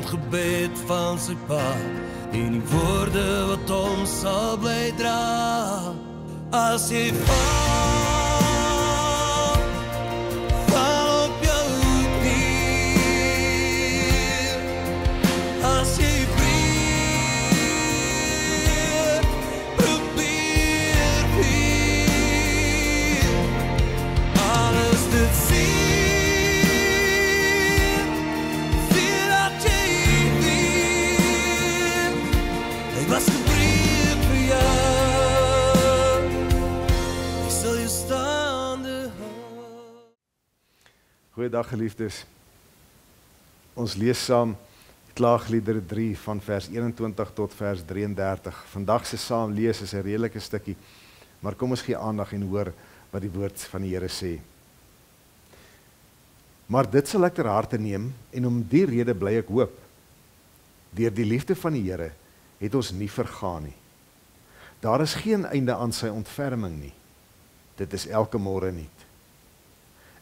gebed van sy pa en die woorde wat hom sal bly dra. As jy val, val op jou knie. As jy breek, probeer weer. Alles dit sien, veel dat jy weet. Hy was gebreek vir jou. Goeiedag geliefdes. Ons lees saam Klaagliedere 3 van vers 21 tot vers 33. Vandag se saam lees is 'n redelike stukkie, maar kom ons gee aandag en hoor wat die woord van die Here sê. Maar dit sal ek ter harte neem en om die rede bly ek hoop. Deur die liefde van die Here het ons nie vergaan nie. Daar is geen einde aan sy ontferming nie. Dit is elke môre nuut.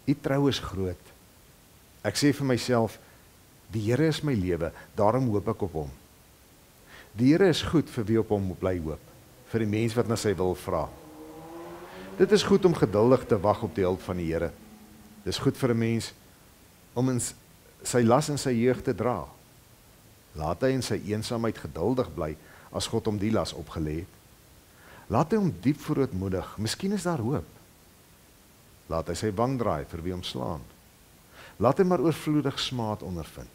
U trou is groot. Ek sê vir myself, die Here is my lewe, daarom hoop ek op hom. Die Here is goed vir wie op hom bly hoop, vir die mens wat na sy wil vra. Dit is goed om geduldig te wag op die hulp van die Here. Dit is goed vir 'n mens om in sy las in sy jeug te dra. Laat hy in sy eensaamheid geduldig bly as God hom die las opgelê het. Laat hy hom diep verootmoedig, miskien is daar hoop. Laat hy sy wang draai vir wie hom slaan. Laat hy maar oorvloedig smaad ondervind.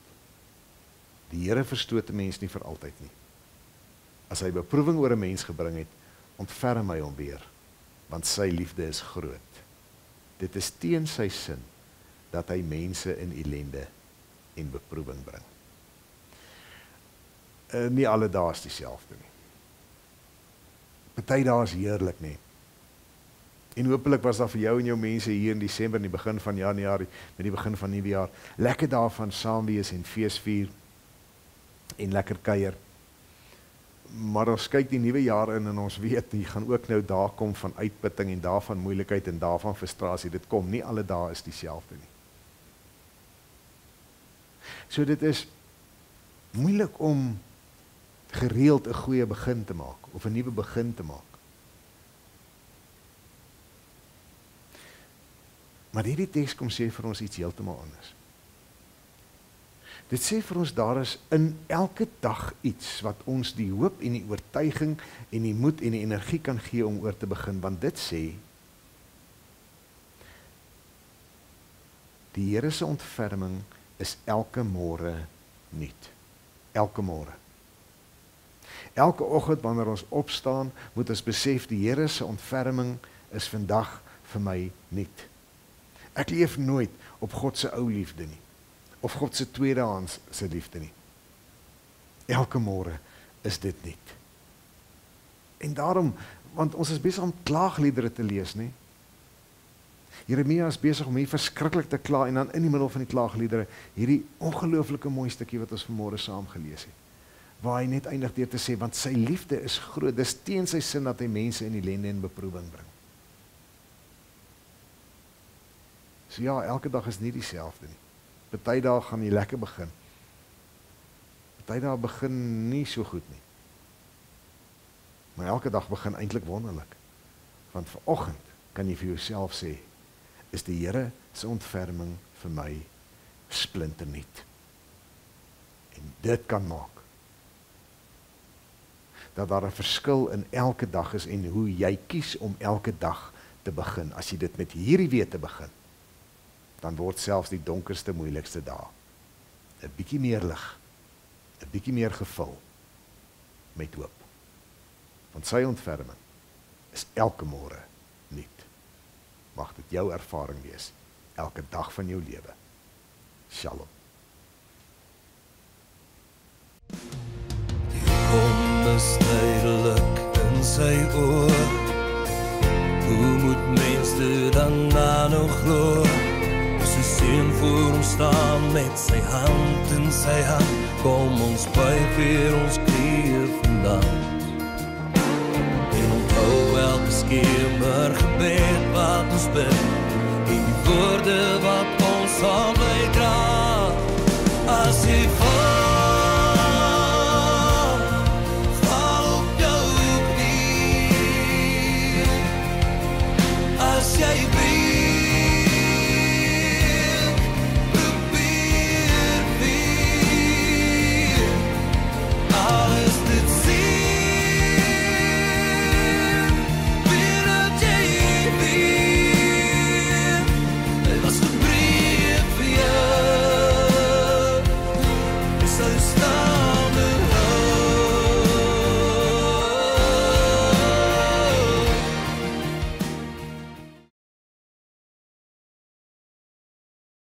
Die Here verstoot 'n mens nie vir altyd nie. As hy beproewing oor 'n mens gebring het, ontferm hy hom weer, want sy liefde is groot. Dit is teen sy sin dat hy mense in ellende en beproewing bring. Nie alle dae is dieselfde nie. Party dae is heerlik nie. En hopelik was daar vir jou en jou mense hier in Desember, in die begin van Januarie, met die begin van nuwe jaar, lekker dae van saam wees en feesvier en lekker kuier. Maar ons kyk die nuwe jaar in en ons weet, die gaan ook nou dae kom van uitputting en dae van moeilikheid en dae van frustrasie. Dit kom, nie alle dae is dieselfde nie. So dit is moeilik om gereeld 'n goeie begin te maak, of 'n nuwe begin te maak. Maar hierdie teks kom sê vir ons iets heeltemal anders. Dit sê vir ons daar is in elke dag iets wat ons die hoop en die oortuiging en die moed en die energie kan gee om oor te begin, want dit sê die Here se ontferming is elke môre nuut. Elke môre. Elke oggend wanneer ons opstaan, moet ons besef die Here se ontferming is vandag vir my nuut. Ek leef nooit op God se ou liefde nie, of God se tweedehands se liefde nie. Elke môre is dit nuut. En daarom, want ons is besig om klaagliedere te lees, nie? Jeremia is besig om hier verskriklik te kla, en dan in die middel van die klaagliedere, hierdie ongelooflike mooi stukkie wat ons vanmôre saam gelees het, waar hy net eindig deur te sê, want sy liefde is groot, dis teen sy sin dat hy mense in ellende en beproewing bring. So ja, elke dag is nie dieselfde nie. Party dae gaan jy lekker begin. Party dae begin nie so goed nie. Maar elke dag begin eintlik wonderlik. Want vanoggend kan jy vir jouself sê, is die Here se ontferming vir my splinternuut. En dit kan maak dat daar 'n verskil in elke dag is en hoe jy kies om elke dag te begin. As jy dit met hierdie wete begin, dan word selfs die donkerste, moeilikste dae 'n bietjie meer lig, 'n bietjie meer gevul met hoop. Want sy ontferming is elke môre nuut. Mag dit jou ervaring wees, elke dag van jou lewe. Shalom. Onbestydelik in sy oor, hoe moet mens dit dan nou glo? Sy seun voor ons staan met sy hand in sy hand, kom ons buig weer ons knieë vandaan. En onthou elke skemer gebed wat ons bid, en die woorde wat ons sal bly dra.